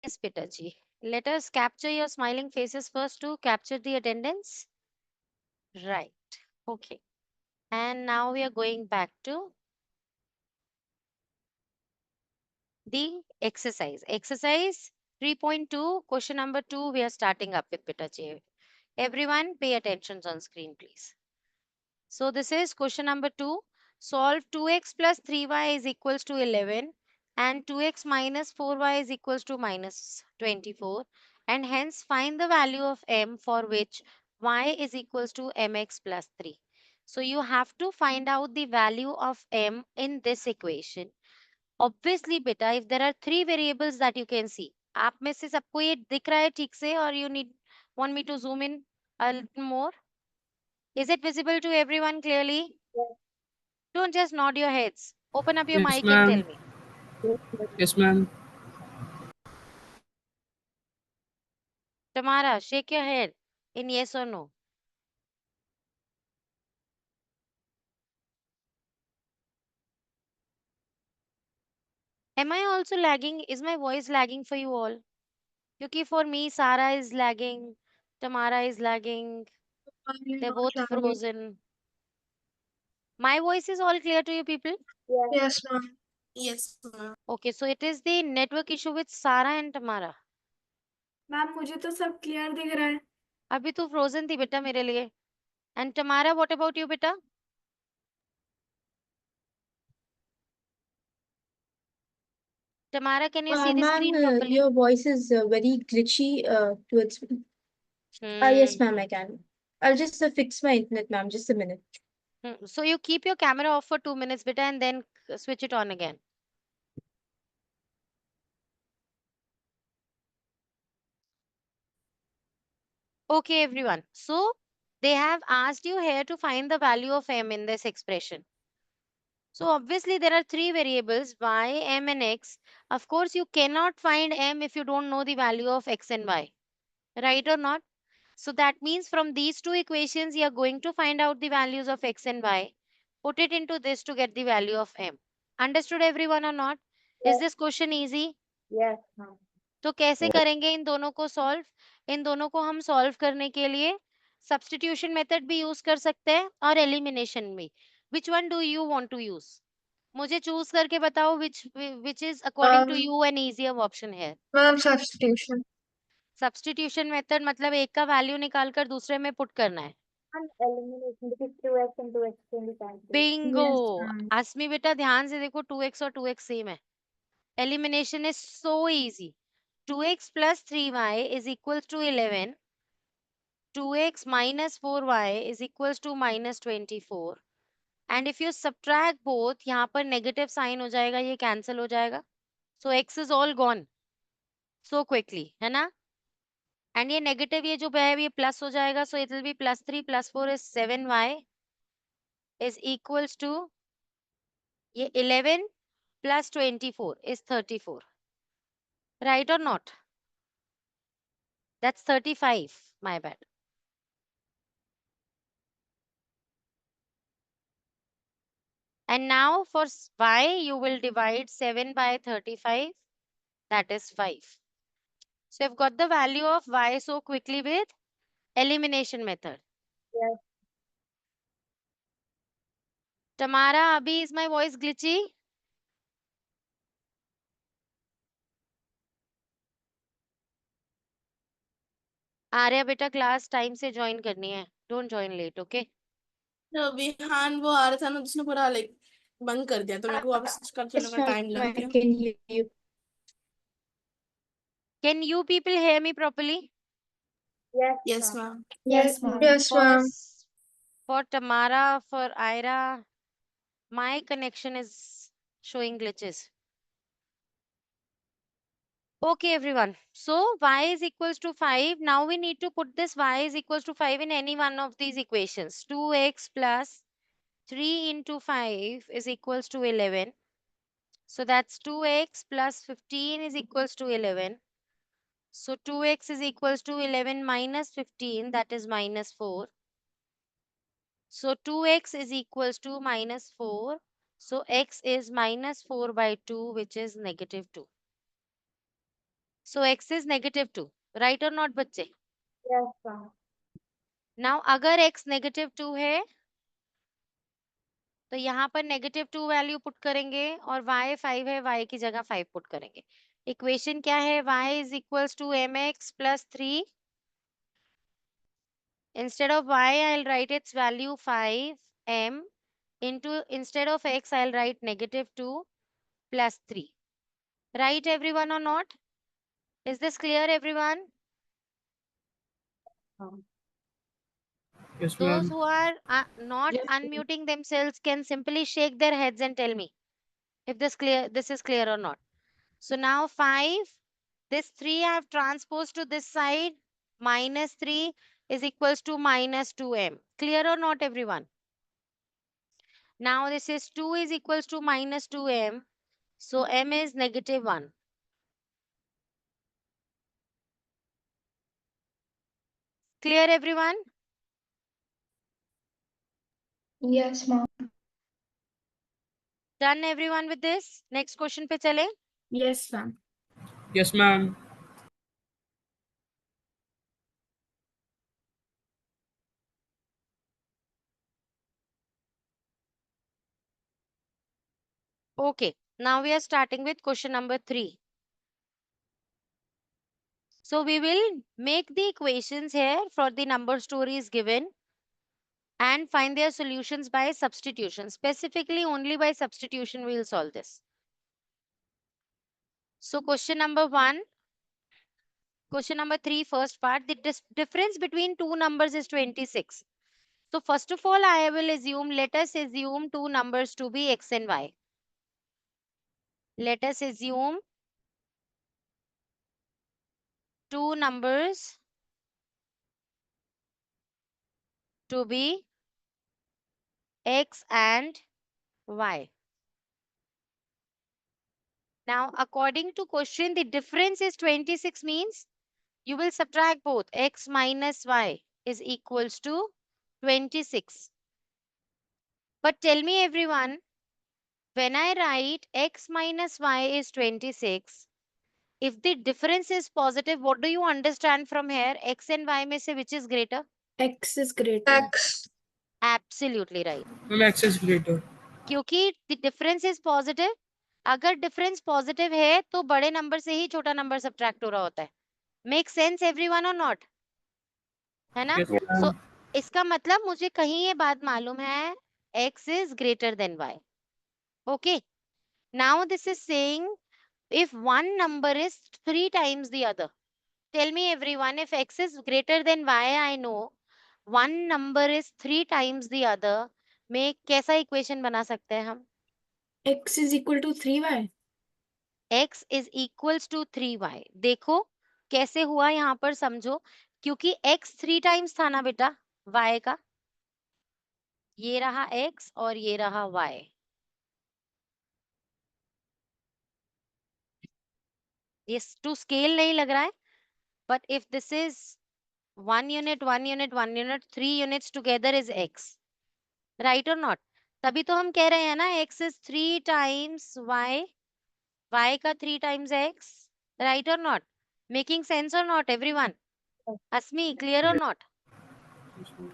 Yes, Pitaji. Let us capture your smiling faces first to capture the attendance. Right. Okay. And now we are going back to the exercise. Exercise 3.2, question number 2, we are starting up with Pitaji. Everyone pay attention on screen, please. So this is question number 2. Solve 2x plus 3y is equals to 11 and 2x minus 4y is equals to minus 24, and hence find the value of m for which y is equals to mx plus 3. So you have to find out the value of m in this equation. Obviously beta, if there are three variables that you can see, आप में से सबको ये दिख रहा है ठीक से, or you need want me to zoom in a little more? Is it visible to everyone clearly? Don't just nod your heads. Open up your Yes, mic and tell ma'am. me. Yes, ma'am. Tamara, shake your head in yes or no. Am I also lagging? Is my voice lagging for you all? Because for me, Sarah is lagging, Tamara is lagging, they're both frozen. My voice is all clear to you people? Yes, ma'am. Yes, ma'am. Okay, so it is the network issue with Sarah and Tamara. Ma'am मुझे तो सब clear दिख रहा है. अभी तो frozen थी बेटा मेरे लिए. And Tamara, what about you बेटा? Tamara, can you see the screen properly? Your voice is very glitchy towards me. Yes, ma'am, I can. I'll just fix my internet, ma'am. Just a minute. So you keep your camera off for 2 minutes beta and then switch it on again. Okay, everyone. So they have asked you here to find the value of m in this expression. So obviously there are three variables, y, m and x. Of course, you cannot find m if you don't know the value of x and y. Right or not? So that means from these two equations, you are going to find out the values of x and y. Put it into this to get the value of m. Understood everyone or not? Is this question easy? Yes, ma'am. तो कैसे करेंगे इन दोनों को solve? इन दोनों को हम solve करने के लिए सब्स्टिट्यूशन मेथड भी यूज कर सकते हैं और एलिमिनेशन भी. Which one do you want to use? मुझे चूज करके बताओ which is according to you an easier option है. Ma'am substitution. सब्स्टिट्यूशन मेथड मतलब एक का वैल्यू निकाल कर दूसरे में पुट करना है. Elimination because 2x and 2x can be cancelled. Bingo. Yes, ma'am. अस्मी बेटा ध्यान से देखो 2x और 2x सेम है. Elimination is so easy. 2x plus 3y is equals to 11. 2x minus 4y is equals to minus 24. And if you subtract both, यहाँ पर negative sign हो जाएगा, ये cancel हो जाएगा. So x is all gone so quickly, है ना? And ये negative ये जो है ये plus हो जाएगा. So it will be plus 3 plus 4 is 7y is equals to ये 11 plus 24 is 34. Right or not? That's 35. My bad. And now for y, you will divide 7 by 35. That is 5. So you've got the value of y so quickly with elimination method. Yes. Tamara, abhi is my voice glitchy? Arya बेटा class time से join करनी है. Don't join late, okay? तो विहान वो आ रहा था ना, जिसने पूरा लाइक बंद कर दिया, तो मेरे को वापस करने Yes, में ma'am, टाइम लग I गया. can hear you. Can you people hear me properly? Yes, Yes, ma'am. ma'am. Yes, ma'am. Yes, ma'am. For Tamara, for Ira, my connection is showing glitches. Okay, everyone. So y is equals to 5. Now we need to put this y is equals to 5 in any one of these equations. 2x plus 3 into 5 is equals to 11. So that's 2x plus 15 is equals to 11. So 2x is equals to 11 minus 15, that is minus 4. So 2x is equals to minus 4. So x is minus 4 by 2, which is negative 2. So x is -2. Right or not, बच्चे? Yes, ma'am. Now अगर x -2 है तो यहाँ पर -2 value put करेंगे और y 5 है, y की जगह 5 पुट करेंगे. इक्वेशन क्या है? y is equals to mx plus 3. Instead of y, I'll write its value 5m into, instead of x, I'll write -2 plus 3. Right, everyone, or not? Is this clear, everyone? Yes, Those ma'am. who are not unmuting themselves can simply shake their heads and tell me if this is clear or not. So now 5, this 3 I have transposed to this side, -3 is equals to -2m. Clear or not, everyone? Now this is 2 is equals to -2m. So m is -1. Clear, everyone? Yes, ma'am. Done, everyone, with this? Next question पे चले. Yes, ma'am. Yes, ma'am. Okay, now we are starting with question number 3. So we will make the equations here for the number stories given and find their solutions by substitution. Specifically, only by substitution we will solve this. So question number 1, question number 3, first part, the difference between two numbers is 26. So first of all, let us assume two numbers to be x and y. Let us assume two numbers to be x and y. Now, according to question, the difference is 26 means you will subtract both. X minus y is equals to 26. But tell me, everyone, when I write x minus y is 26, if the difference is positive, what do you understand from here? X and y में से which is greater? X is greater. X. Absolutely right. Ma'am, x is greater. क्योंकि the difference is positive. अगर difference positive है तो बड़े number से ही छोटा number subtract हो रहा होता है. Make sense, everyone, or not? है ना? Yes, ma'am. So इसका मतलब मुझे कहीं ये बात मालूम है, x is greater than y. Okay. Now this is saying if one number is 3 times the other. Tell me, everyone, if x is greater than y, I know one number is 3 times the other. में कैसा equation बना सकते हैं हम? X is equal to 3y. x is equals to 3y. देखो कैसे हुआ यहाँ पर समझो, क्योंकि x 3 टाइम्स था ना बेटा y का. ये रहा x और ये रहा y. ये टू स्केल नहीं लग रहा है, but if this is 1 unit, 1 unit, 1 unit, 3 units together is x. Right or not? तभी तो हम कह रहे हैं ना x is 3 times y, y का 3 times x. Right or not? Making sense or not, everyone? Asmi, clear or not?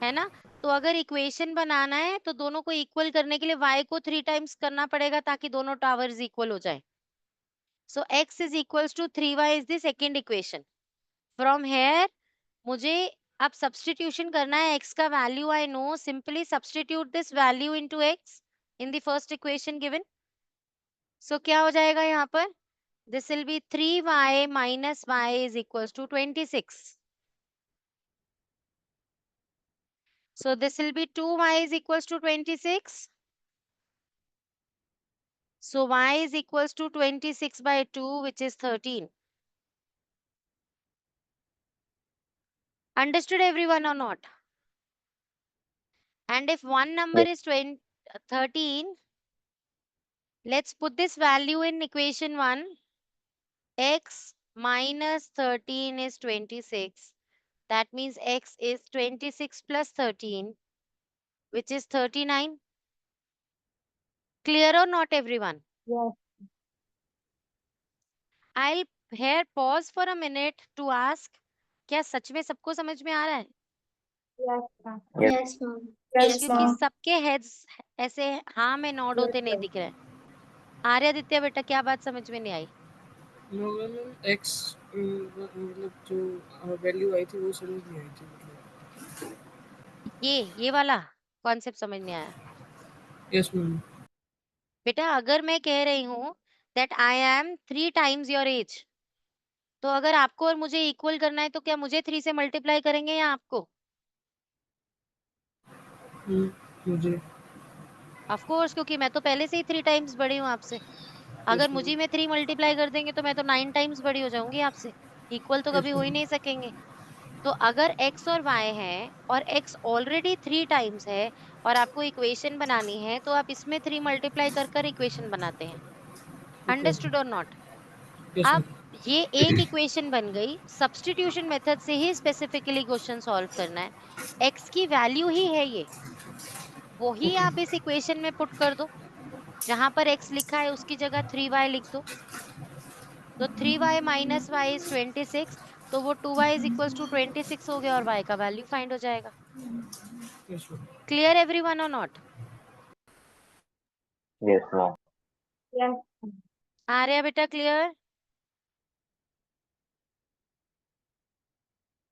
है ना? तो अगर इक्वेशन बनाना है तो दोनों को इक्वल करने के लिए y को 3 टाइम्स करना पड़ेगा ताकि दोनों टावर्स इक्वल हो जाए. So x is equals to 3y is the second equation. From here मुझे अब सब्स्टिट्यूशन करना है. x का value I know, simply substitute this value into x in the first equation given. So क्या हो जाएगा यहाँ पर? This will be 3y minus y is equals to 26. So this will be 2y is equals to 26. So y is equals to 26 by 2, which is 13. Understood, everyone, or not? And if one number is 13, let's put this value in equation 1. X minus 13 is 26. That means x is 26 plus 13, which is 39. Clear or not, everyone? Yes. I'll here pause for a minute to ask, क्या सच में सबको समझ में आ रहा है? Yes, ma'am. Yes, ma'am. Yes, क्योंकि ma'am. सबके heads ऐसे हाँ में नॉड होते नहीं दिख रहे हैं। आर्यादित्य बेटा क्या बात समझ में नहीं आई? नो मैम, एक्स मतलब जो वैल्यू आई थी वो समझ नहीं आई थी मतलब। ये वाला कॉन्सेप्ट समझ नहीं आया? Yes ma'am. बेटा अगर मैं कह रही हूँ that I am 3 times your age, तो अगर आपको और मुझे इक्वल करना है तो क्या मुझे 3 से मल्टीप्लाई करेंगे या आपको? मुझे। ऑफ कोर्स, क्योंकि मैं तो पहले से ही 3 टाइम्स बड़ी हूँ आपसे। अगर Yes, मुझे ma'am. में 3 मल्टीप्लाई कर देंगे तो मैं तो 9 टाइम्स बड़ी हो जाऊंगी आपसे। इक्वल तो Yes, कभी हो ही ma'am. नहीं सकेंगे। तो अगर x और y है और x ऑलरेडी 3 टाइम्स है और आपको इक्वेशन बनानी है तो आप इसमें 3 मल्टीप्लाई कर कर इक्वेशन बनाते हैं। Okay. अंडरस्टूड और नॉट? Yes, अब ma'am. ये एक इक्वेशन बन गई। सब्स्टिट्यूशन मेथड से ही स्पेसिफिकली क्वेश्चन सॉल्व करना है। x की वैल्यू ही है ये, वही Okay. आप इस इक्वेशन में पुट कर दो। जहां पर x लिखा है उसकी जगह 3y लिख दो। तो 3y माइनस y इज 26, तो वो 2y इज इक्वल टू 26 हो गया और y का वैल्यू फाइंड हो जाएगा। Yes, ma'am. क्लियर एवरीवन और नॉट? Yes, ma'am. Yes, आ रहा बेटा क्लियर?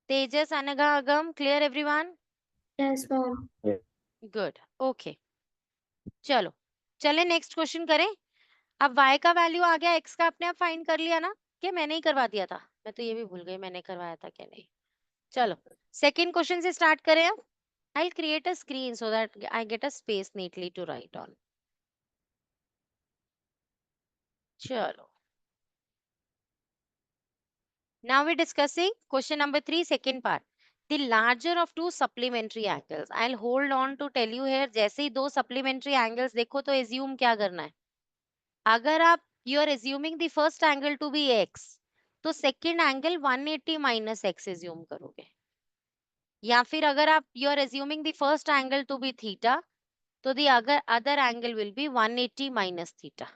तेजस, अनघा, अगम, clear everyone? Yes, ma'am. Good, okay. चलो चले नेक्स्ट क्वेश्चन करें। अब y का वैल्यू आ गया, x का अपने आप फाइंड कर लिया ना? क्या मैंने ही करवा दिया था? मैं तो ये भी भूल गई मैंने करवाया था क्या नहीं। चलो सेकंड क्वेश्चन से स्टार्ट करें अब। I'll create a screen so that I get a space neatly to write on. चलो now we're discussing question number 3, second part. The larger of two supplementary angles. I'll hold on to tell you here, जैसे ही दो supplementary angles देखो तो assume क्या करना है। अगर आप you are assuming the first angle to be x, तो second angle 180 minus x assume करोगे। या फिर अगर आप you are assuming the first angle to be theta, तो the other angle will be 180 minus theta.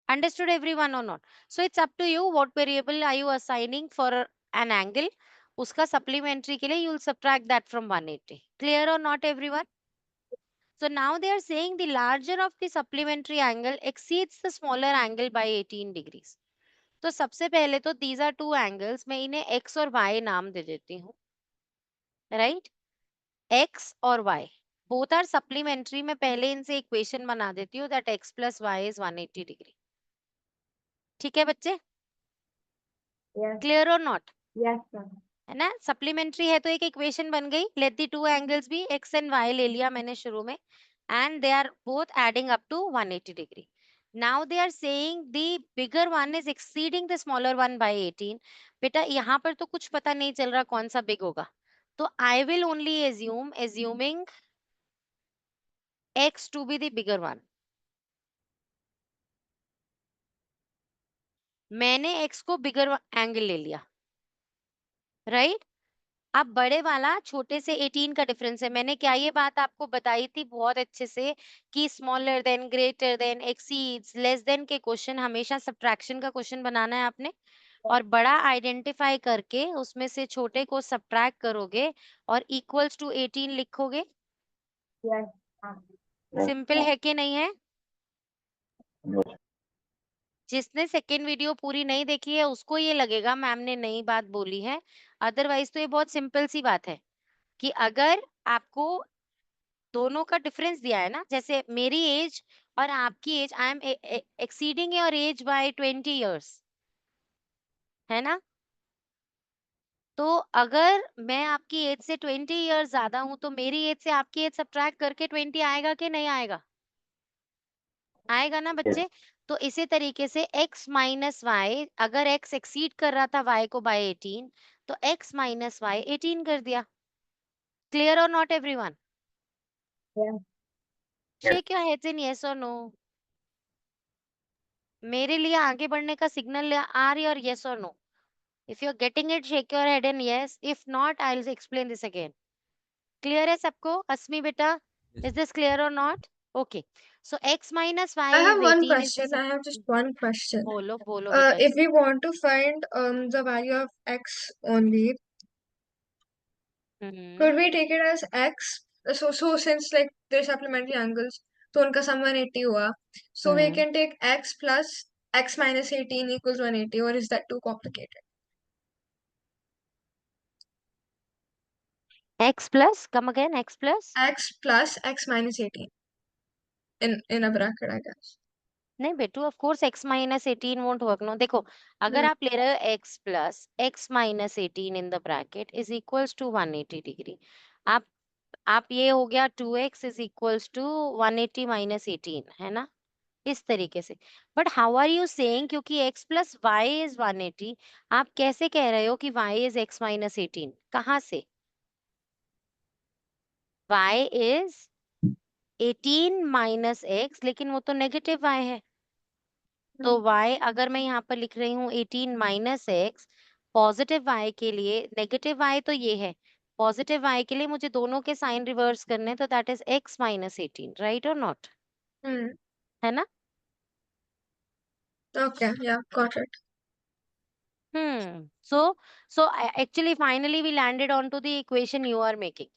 Understood everyone or not? So it's up to you what variable are you assigning for an angle. उसका supplementary के लिए you will subtract that from 180. Clear or not everyone? So now they are saying the larger of the supplementary angle exceeds the smaller angle by 18 degrees. तो सबसे पहले तो these are two angles, मैं इन्हें x और y नाम दे देती हूँ, right? x और y both are supplementary. मैं पहले इनसे equation बना देती हूँ that x plus y is 180 degree. ठीक है बच्चे? yes, Clear or not? yes, ma'am. है ना? सप्लीमेंट्री है तो एक इक्वेशन बन गई। लेट दी टू एंगल्स भी x एंड y ले लिया मैंने शुरू में, and they are both adding up to 180 degree. Now they are saying the bigger one is exceeding the smaller one by 18। बेटा यहाँ पर तो कुछ पता नहीं चल रहा कौन सा बिग होगा, तो I will only assuming x to be the bigger one. मैंने x को बिगर एंगल ले लिया, राइट? अब बड़े वाला छोटे से 18 का डिफरेंस है। मैंने क्या ये बात आपको बताई थी बहुत अच्छे से कि smaller than, greater than, exceeds, less than के क्वेश्चन हमेशा सब्ट्रैक्शन का क्वेश्चन बनाना है आपने, और बड़ा आइडेंटिफाई करके उसमें से छोटे को सब्ट्रैक्ट करोगे और इक्वल्स टू 18 लिखोगे। Yes, ma'am. सिंपल है कि नहीं है? Yes. जिसने सेकेंड वीडियो पूरी नहीं देखी है उसको ये लगेगा मैम ने नई बात बोली है, अदरवाइज तो ये बहुत सिंपल सी बात है कि अगर आपको दोनों का डिफरेंस दिया है ना, जैसे मेरी एज और आपकी age, I am exceeding your age by 20 years, है ना? तो अगर मैं आपकी एज से 20 इयर्स ज्यादा हूं तो मेरी एज से आपकी एज सब्ट्रैक्ट करके 20 आएगा कि नहीं आएगा? आएगा ना बच्चे? तो इसी तरीके से x माइनस वाई, अगर x एक्सीड कर रहा था y को बाय 18, तो x माइनस वाई 18 कर दिया। Clear or not everyone? Yes, shake your heads in yes or no. मेरे लिए आगे बढ़ने का signal are or yes or no. If you are getting it shake your head in yes, if not I will explain this again. Clear है सबको? अस्मी बेटा, is this clear or not? Okay. So x minus y I is have one 18 is the question. I have just one question. बोलो बेटा If ji. we want to find the value of x only, could we take it as x? So since like they're supplementary angles, तो उनका sum 180 हुआ. So we can take x plus x minus 18 equals 180, or is that too complicated? X plus, come again, x plus. X plus x minus 18 in a bracket, I guess. नहीं बेटू, of course x minus 18 won't work. No, देखो अगर Hmm. आप ले रहे हो x plus x minus 18 in the bracket is equals to 180 degree. आप ये हो गया 2x is equals to 180 minus 18 है ना, इस तरीके से. But how are you saying, क्योंकि x plus y is 180, आप कैसे कह रहे हो कि y is x minus 18? कहाँ से? y is 18 minus x, लेकिन वो तो नेगेटिव y है. तो y अगर मैं यहाँ पर लिख रही हूँ 18 माइनस एक्स, पॉजिटिव y के लिए, नेगेटिव y तो ये है, पॉजिटिव y के लिए मुझे दोनों के साइन रिवर्स करने हैं, तो that is x minus 18, right और नॉट? Hmm. है ना? Okay, yeah, got it. So actually finally we landed onto the equation you are making.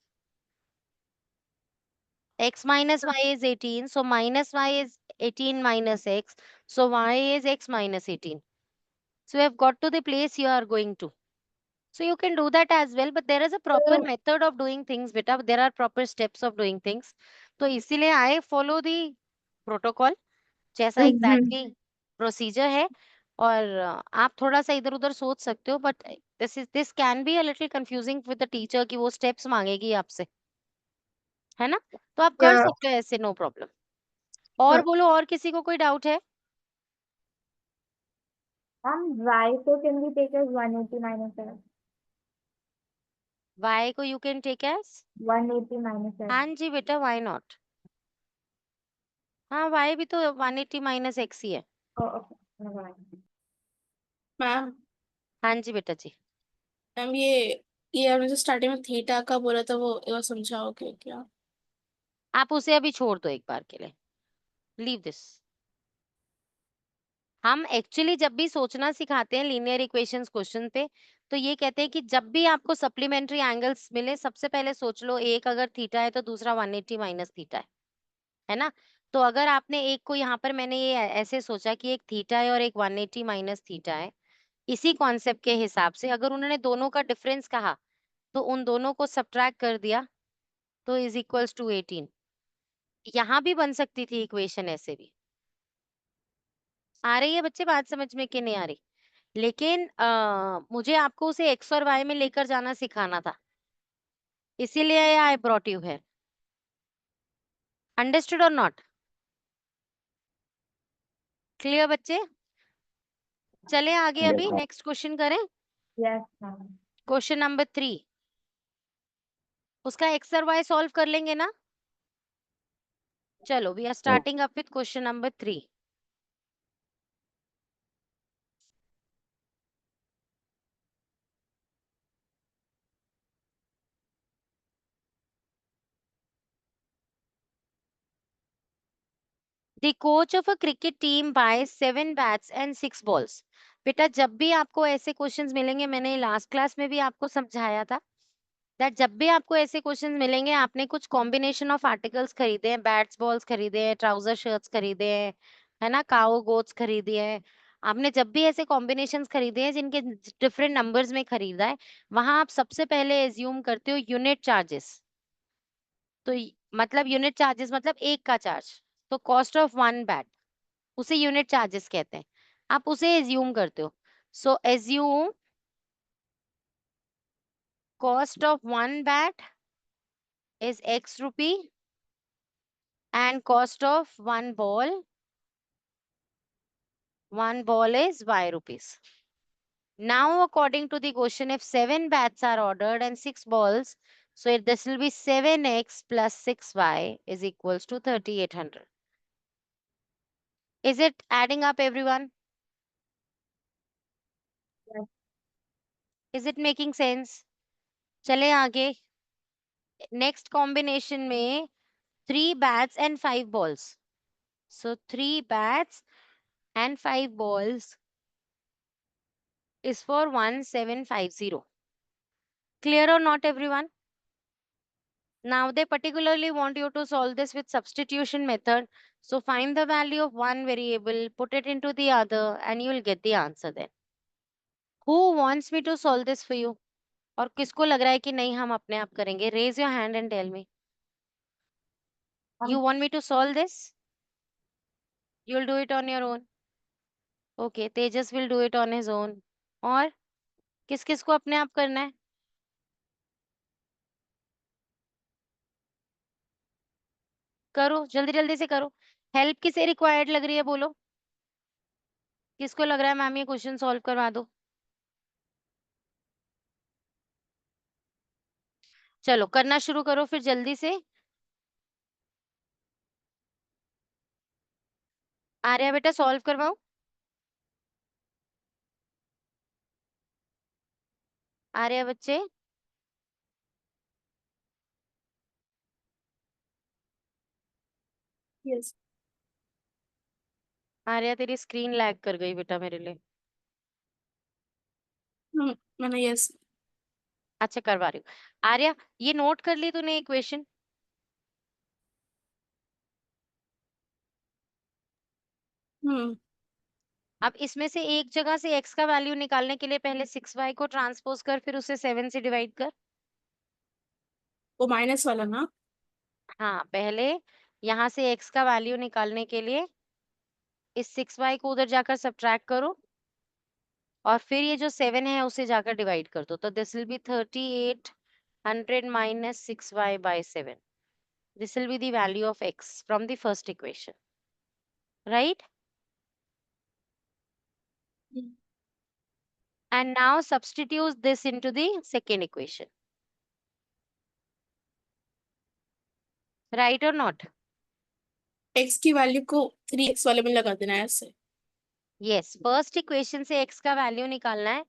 X minus y is 18, so minus y is 18 minus x, so y is x minus 18. So we have got to the place you are going to. So you can do that as well, but there is a proper method of doing things, beta. There are proper steps of doing things. तो इसीलिए I follow the protocol, जैसा exactly procedure है. और आप थोड़ा सा इधर उधर सोच सकते हो, but this can be a little confusing with the teacher कि वो steps मांगेगी आपसे, है ना? तो आप कर Yeah. सकते हो ऐसे, no problem. और बोलो, और किसी को कोई डाउट है? Y so can we take as 180 minus x? Y को you can take as 180 minus x. हाँ जी बेटा, why not? हाँ, y भी तो 180 minus x ही है. Oh, okay. Never mind. Ma'am हाँ जी बेटा जी. मैम ये आपने जो स्टार्टिंग में थीटा का बोला था वो एक बार समझाओगे क्या? आप उसे अभी छोड़ दो एक बार के लिए, लीव दिस. हम एक्चुअली जब भी सोचना सिखाते हैं लीनियर इक्वेशंस क्वेश्चन पे, तो ये कहते हैं कि जब भी आपको सप्लीमेंट्री एंगल्स मिले, सबसे पहले सोच लो एक अगर थीटा है तो दूसरा 180 माइनस थीटा है ना? तो अगर आपने एक को यहाँ पर, मैंने ये ऐसे सोचा कि एक थीटा है और एक 180 माइनस थीटा है, इसी कॉन्सेप्ट के हिसाब से अगर उन्होंने दोनों का डिफरेंस कहा, तो उन दोनों को सब्ट्रैक्ट कर दिया, तो इज इक्वल्स टू 18. यहाँ भी बन सकती थी इक्वेशन ऐसे भी. आ रही है बच्चे बात समझ में कि नहीं आ रही? लेकिन मुझे आपको उसे एक्स और वाई में लेकर जाना सिखाना था, इसीलिए आई ब्रॉट यू है. अंडरस्टूड और नॉट? क्लियर बच्चे? चले आगे. Yes, अभी ma'am. नेक्स्ट क्वेश्चन करें. Yes, ma'am. क्वेश्चन नंबर 3, उसका एक्स और वाई सॉल्व कर लेंगे ना? चलो, we are starting up with question number 3. The coach of a cricket team buys 7 bats and 6 balls. बेटा जब भी आपको ऐसे क्वेश्चंस मिलेंगे, मैंने लास्ट क्लास में भी आपको समझाया था दैट जब भी आपको ऐसे क्वेश्चंस मिलेंगे, आपने कुछ कॉम्बिनेशन ऑफ आर्टिकल्स खरीदे हैं, बैट्स बॉल्स खरीदे हैं, ट्राउजर शर्ट्स खरीदे हैं, है ना, काओ गोट्स खरीदे हैं. आपने जब भी ऐसे कॉम्बिनेशंस खरीदे हैं जिनके डिफरेंट नंबर्स में खरीदा है, वहां आप सबसे पहले एज्यूम करते हो यूनिट चार्जेस. तो मतलब यूनिट चार्जेस मतलब एक का चार्ज, तो कॉस्ट ऑफ वन बैट, उसे यूनिट चार्जेस कहते हैं. आप उसे एज्यूम करते हो. So assume cost of one bat is x rupee and cost of one ball is y rupees. Now according to the question, if 7 bats are ordered and 6 balls, so this will be 7x plus 6y is equals to 3800. Is it adding up everyone? Yes. Is it making sense? चले आगे. Next combination में 3 bats and 5 balls. So 3 bats and 5 balls is for 1750. Clear or not, everyone? Now they particularly want you to solve this with substitution method. So find the value of one variable, put it into the other, and you will get the answer then. Who wants me to solve this for you? और किसको लग रहा है कि नहीं हम अपने आप करेंगे? Raise your hand and tell me. You want me to solve this? You'll do it on your own. Okay, Tejas will do it on his own. और किस किस को अपने आप करना है? करो, जल्दी जल्दी से करो. हेल्प किसे रिक्वायर्ड लग रही है बोलो? किसको लग रहा है मैम ये क्वेश्चन सॉल्व करवा दो? चलो करना शुरू करो फिर जल्दी से. आर्या बेटा सॉल्व करवाओ. आर्या बच्चे. यस आर्या तेरी स्क्रीन लैग कर गई बेटा मेरे लिए. मैंने यस अच्छा करवा रही हूँ. आर्या ये नोट कर ली तूने इक्वेशन? अब इसमें से एक जगह से x का वैल्यू निकालने के लिए पहले 6y को ट्रांसपोज कर फिर उसे 7 से डिवाइड कर. वो माइनस वाला ना. हाँ पहले यहाँ से x का वैल्यू निकालने के लिए इस 6y को उधर जाकर सब्ट्रैक्ट करो और फिर ये जो 7 है उसे जाकर डिवाइड कर दो. तो this will B 3800 minus 6y by 7. This will be the value of x from the first equation. Right? And now substitute this into the second equation. Right or not? x की value को 3x वाले में लगा देना है ऐसे. Yes, first equation से x का वैल्यू निकालना है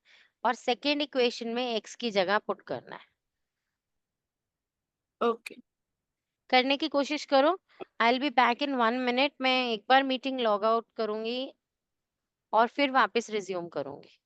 और सेकेंड इक्वेशन में x की जगह पुट करना है. ओके करने की कोशिश करो. I will be back in 1 minute. मैं एक बार मीटिंग लॉग आउट करूंगी और फिर वापस रिज्यूम करूंगी.